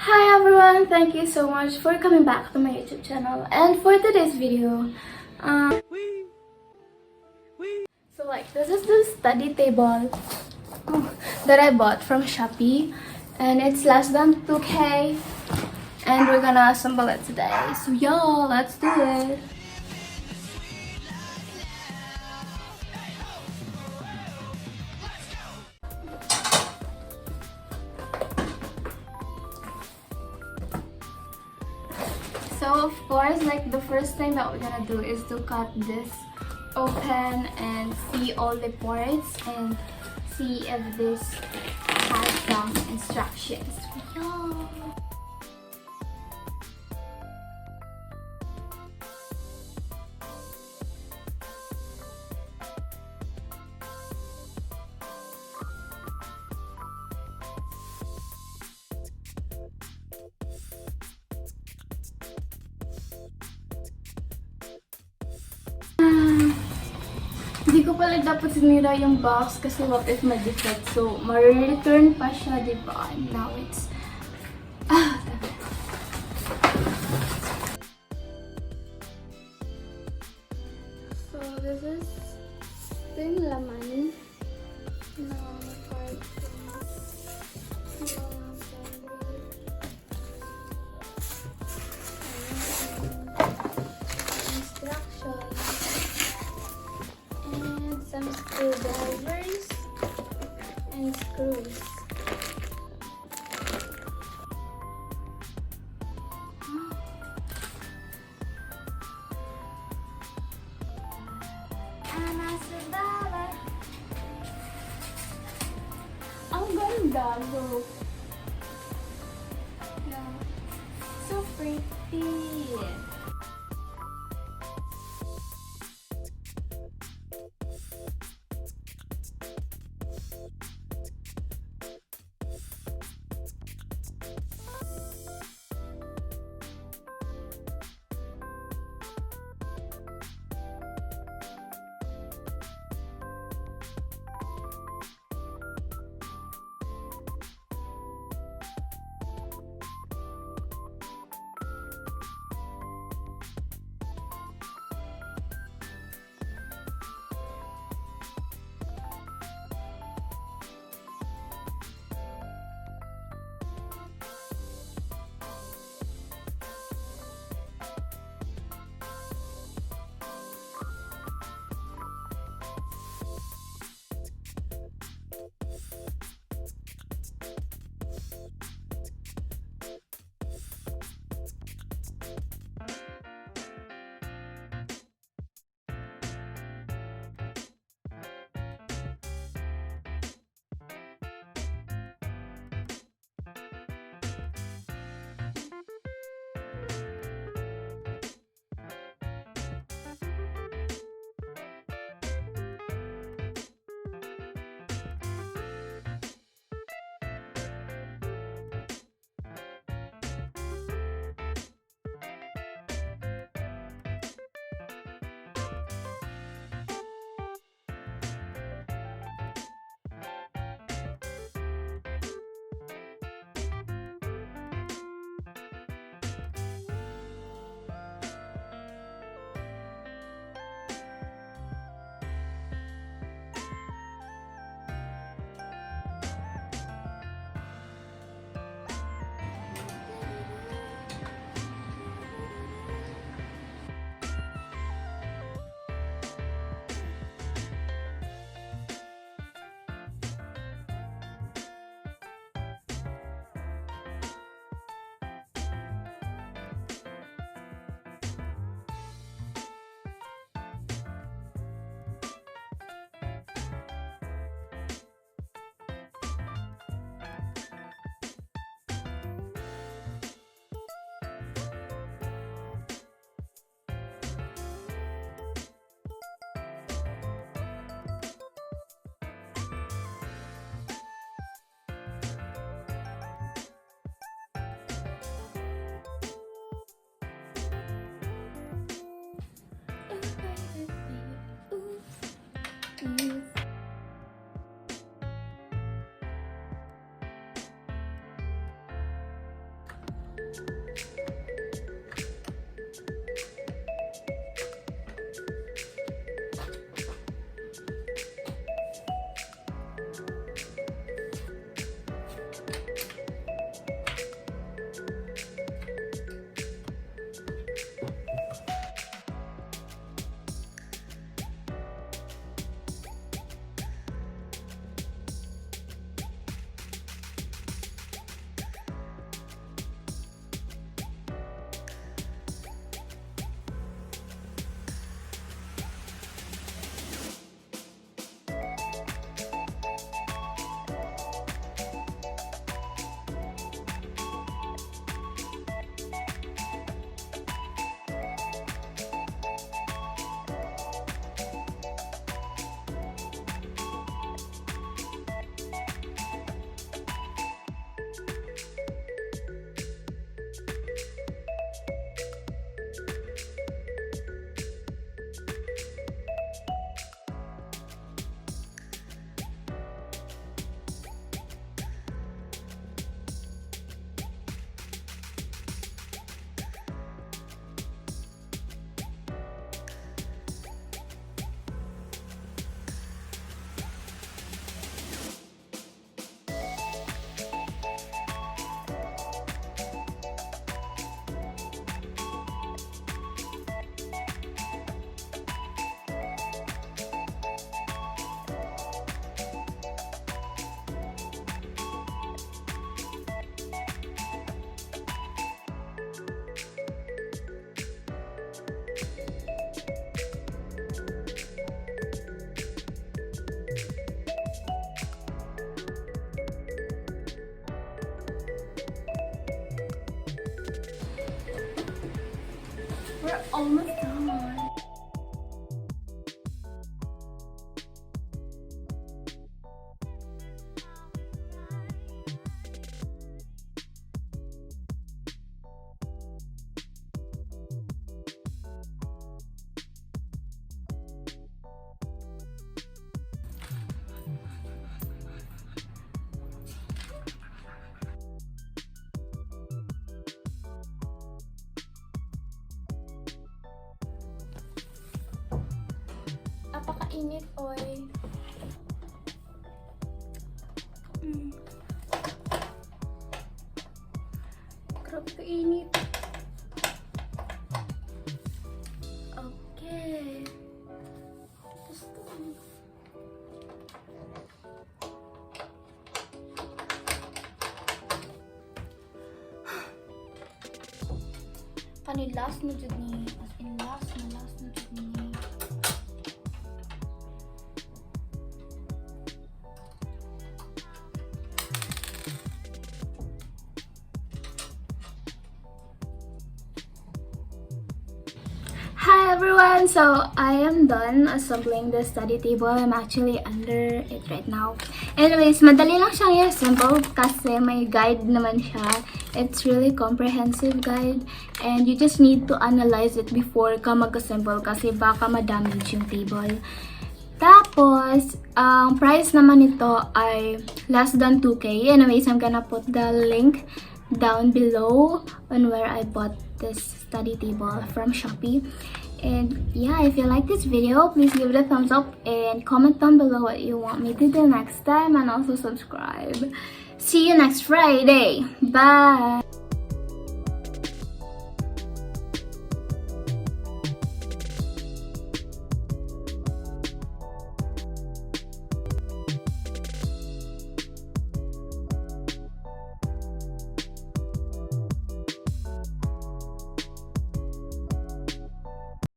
Hi everyone! Thank you so much for coming back to my YouTube channel. And for today's video, this is the study table that I bought from Shopee, and it's less than 2K, and we're gonna assemble it today. So y'all, let's do it. So of course, the first thing that we're gonna do is to cut this open and see all the parts and see if this has some instructions. Yeah. Hindi ko pala dapat sinira yung box kasi what if ma-defect. So, ma-return pa siya, diba? And now it's... So, this is yung laman ng carton. Some screwdrivers and screws. Ang ganda, look. Yeah. So pretty. We're almost done. Napakainit, oy. Grabe kainit. Okay. Last na jud ni. As in last na jud ni. Hi everyone! So, I am done assembling the study table. I'm actually under it right now. Anyways, madali lang siyang i-assemble kasi may guide naman siya. It's really comprehensive guide and you just need to analyze it before ka mag-assemble kasi baka ma-damage yung table. Tapos, ang price naman nito ay less than 2K. Anyways, I'm gonna put the link down below on where I bought this study table from Shopee. And yeah, if you like this video, please give it a thumbs up and comment down below what you want me to do next time, and also subscribe. See you next Friday. Bye!